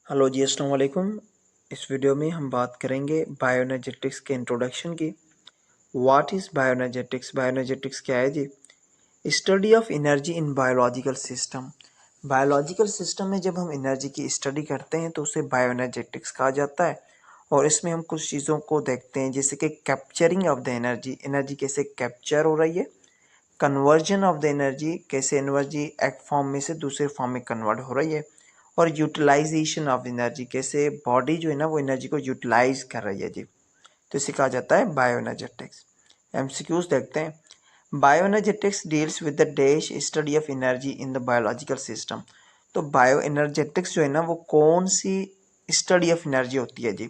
Hello जी, अस्सलाम वालेकुम। इस वीडियो में हम बात करेंगे बायोएनर्जेटिक्स के इंट्रोडक्शन की। What is bioenergetics? बायोएनर्जेटिक्स क्या है जी? Study of energy in biological system. Biological system में जब हम एनर्जी की स्टडी करते हैं तो उसे बायोएनर्जेटिक्स कहा जाता है। और इसमें हम कुछ चीज़ों को देखते हैं, जैसे कि capturing of the energy, energy कैसे कैप्चर हो रही है, कन्वर्जन ऑफ द एनर्जी, कैसे एनर्जी एक फॉर्म में से दूसरे फॉर्म में कन्वर्ट हो रही है, और यूटिलाइजेशन ऑफ एनर्जी, कैसे बॉडी जो है ना वो एनर्जी को यूटिलाइज कर रही है जी। तो इसे कहा जाता है बायोएनर्जेटिक्स। एमसीक्यूज देखते हैं। Bioenergetics deals with the dash study of energy in the biological system. तो बायोएनर्जेटिक्स जो है ना वो कौन सी स्टडी ऑफ एनर्जी होती है जी?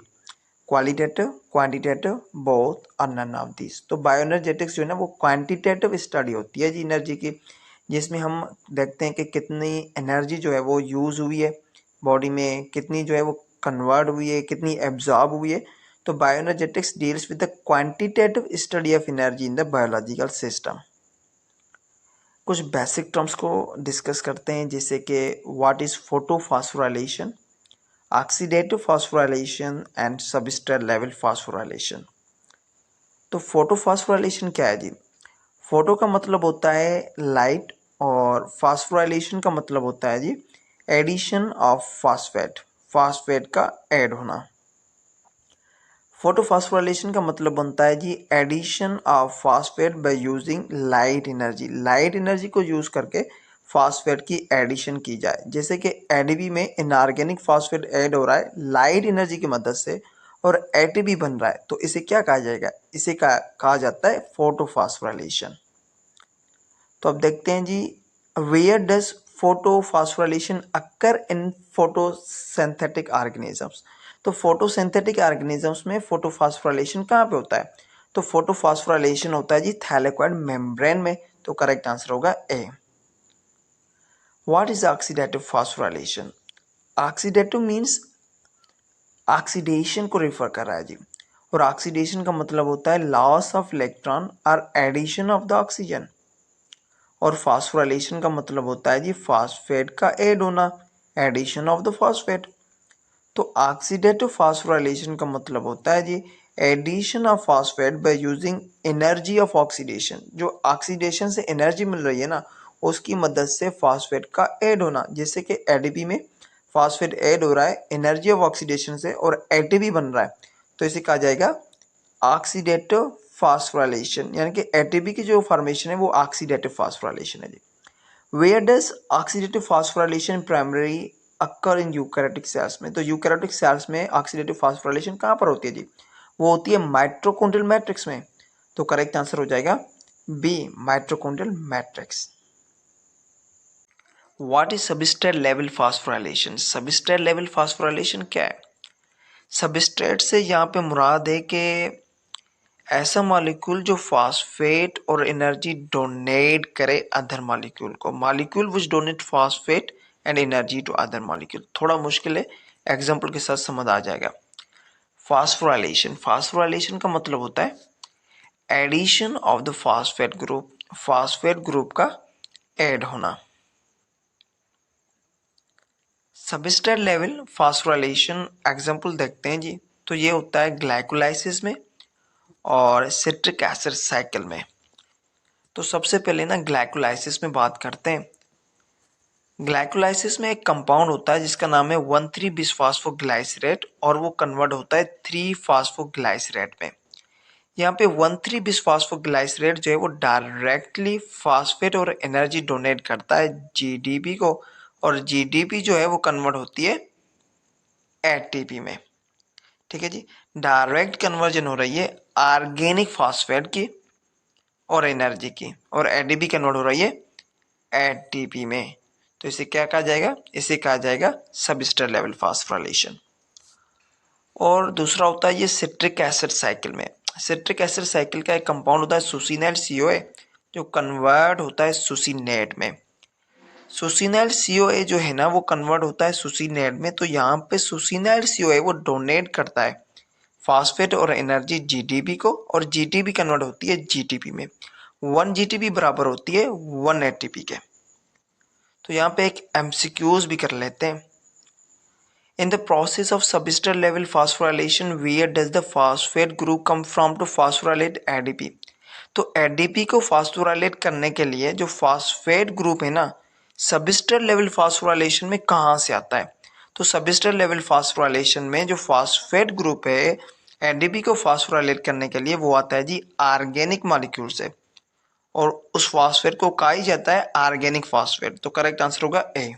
क्वालिटेटिव, क्वांटिटेटिव, बोथ और नन ऑफ दिस। तो बायोएनर्जेटिक्स जो है ना वो क्वांटिटेटिव स्टडी होती है जी एनर्जी की, जिसमें हम देखते हैं कि कितनी एनर्जी जो है वो यूज़ हुई है बॉडी में, कितनी जो है वो कन्वर्ट हुई है, कितनी एब्जॉर्ब हुई है। तो bioenergetics deals with the quantitative study of energy in the biological system. कुछ बेसिक टर्म्स को डिस्कस करते हैं, जैसे कि what is photophosphorylation, oxidative phosphorylation and substrate level phosphorylation. तो फोटोफॉस्फोराइलेशन क्या है जी? फोटो का मतलब होता है लाइट, और फास्फोराइलेशन का मतलब होता है जी एडिशन ऑफ फास्फेट, फास्फेट का ऐड होना। फोटोफॉस्फोराइलेशन का मतलब बनता है जी addition of phosphate by using light energy, light energy को यूज करके फास्फेट की एडिशन की जाए। जैसे कि एडीबी में इनऑर्गेनिक फास्फेट ऐड हो रहा है लाइट एनर्जी की मदद से और एटीपी बन रहा है, तो इसे क्या कहा जाएगा? इसे कहा जाता है फोटोफॉस्फोराइलेशन। तो अब देखते हैं जी, where does photophosphorylation occur in photosynthetic organisms. तो फोटोसिंथेटिक ऑर्गेनिजम्स में फोटोफॉस्फोराइलेशन कहाँ पे होता है? तो फोटोफॉस्फोराइलेशन होता है जी थैलेकोइड मेम्ब्रेन में। तो करेक्ट आंसर होगा A. What is oxidative phosphorylation? Oxidative means oxidation को रेफर कर रहा है जी, और ऑक्सीडेशन का मतलब होता है लॉस ऑफ इलेक्ट्रॉन और एडिशन ऑफ द ऑक्सीजन। और फास्फोराइलेशन का मतलब होता है जी फास्फेट का ऐड होना, एडिशन ऑफ द फास्फेट। तो ऑक्सीडेटिव फास्फोराइलेशन का मतलब होता है जी addition of phosphate by using energy of oxidation. जो ऑक्सीडेशन से एनर्जी मिल रही है ना उसकी मदद से फास्फेट का ऐड होना, जैसे कि एडीपी में फास्फेट ऐड हो रहा है एनर्जी ऑफ ऑक्सीडेशन से और एटीपी बन रहा है, तो इसे कहा जाएगा ऑक्सीडेटिव फास्फोराइलेशन, यानी कि एटीपी की जो फॉर्मेशन है वो ऑक्सीडेटिव फास्फोराइलेशन है जी। Where does oxidative phosphorylation primary occur in eukaryotic cells में? तो यूकैरियोटिक सेल्स में ऑक्सीडेटिव फास्फोराइलेशन कहाँ पर होती है जी? वो होती है माइटोकॉन्ड्रियल मैट्रिक्स में। तो करेक्ट आंसर हो जाएगा B, mitochondrial matrix. What is substrate level phosphorylation? Substrate level phosphorylation क्या है? सबस्ट्रेट से यहाँ पे मुराद है कि ऐसा मॉलिक्यूल जो फास्फेट और एनर्जी डोनेट करे अदर मॉलिक्यूल को, molecule which donate phosphate and energy to other molecule. थोड़ा मुश्किल है, एग्जांपल के साथ समझ आ जाएगा। फास्फोराइलेशन, फास्फोराइलेशन का मतलब होता है addition of the phosphate group, phosphate group का ऐड होना। सबस्ट्रेट लेवल फास्फोराइलेशन एग्जांपल देखते हैं जी, तो ये होता है ग्लाइकोलाइसिस में और सिट्रिक एसिड साइकिल में। तो सबसे पहले ना ग्लाइकोलाइसिस में बात करते हैं। ग्लाइकोलाइसिस में एक कंपाउंड होता है जिसका नाम है 1,3 बिसफास्फोग्लाइसरेट, और वो कन्वर्ट होता है 3 फास्फोग्लाइसरेट में। यहाँ पे 1,3 बिसफास्फोग्लाइसरेट जो है वो डायरेक्टली फास्फेट और एनर्जी डोनेट करता है जीडीपी को, और जीडीपी जो है वो कन्वर्ट होती है एटीपी में। ठीक है जी, डायरेक्ट कन्वर्जन हो रही है ऑर्गेनिक फास्फेट की और एनर्जी की, और एटीपी कन्वर्ट हो रही है एटीपी में। तो इसे क्या कहा जाएगा? इसे कहा जाएगा सबस्ट्रेट लेवल फास्फोराइलेशन। और दूसरा होता है ये सिट्रिक एसिड साइकिल में। सिट्रिक एसिड साइकिल का एक कंपाउंड होता है सुसिनाइल सीओए, जो कन्वर्ट होता है सुसिनेट में। सुसिनाइल सीओए जो है ना वो कन्वर्ट होता है सुसिनेट में। तो यहाँ पे सुसिनाइल सीओए वो डोनेट करता है फास्फेट और एनर्जी जीटीपी को, और जीटीपी कन्वर्ट होती है जीटीपी में। 1 जीटीपी बराबर होती है 1 एटीपी के। तो यहाँ पे एक एमसीक्यूज भी कर लेते हैं। In the process of substrate level phosphorylation, where does the phosphate group come from to phosphorylate ADP? तो ADP को फॉस्फोराइलेट करने के लिए जो फॉस्फेट ग्रुप है ना, सबस्ट्रेट लेवल फॉस्फोराइलेशन में कहाँ से आता है? तो सबस्ट्रेट लेवल फॉस्फोराइलेशन में जो फॉस्फेट ग्रुप है ADP को फॉस्फोराइलेट करने के लिए वो आता है जी ऑर्गेनिक मॉलिक्यूल से, और उस फॉस्फेट को कहा ही जाता है ऑर्गेनिक फॉस्फेट। तो करेक्ट आंसर होगा ए।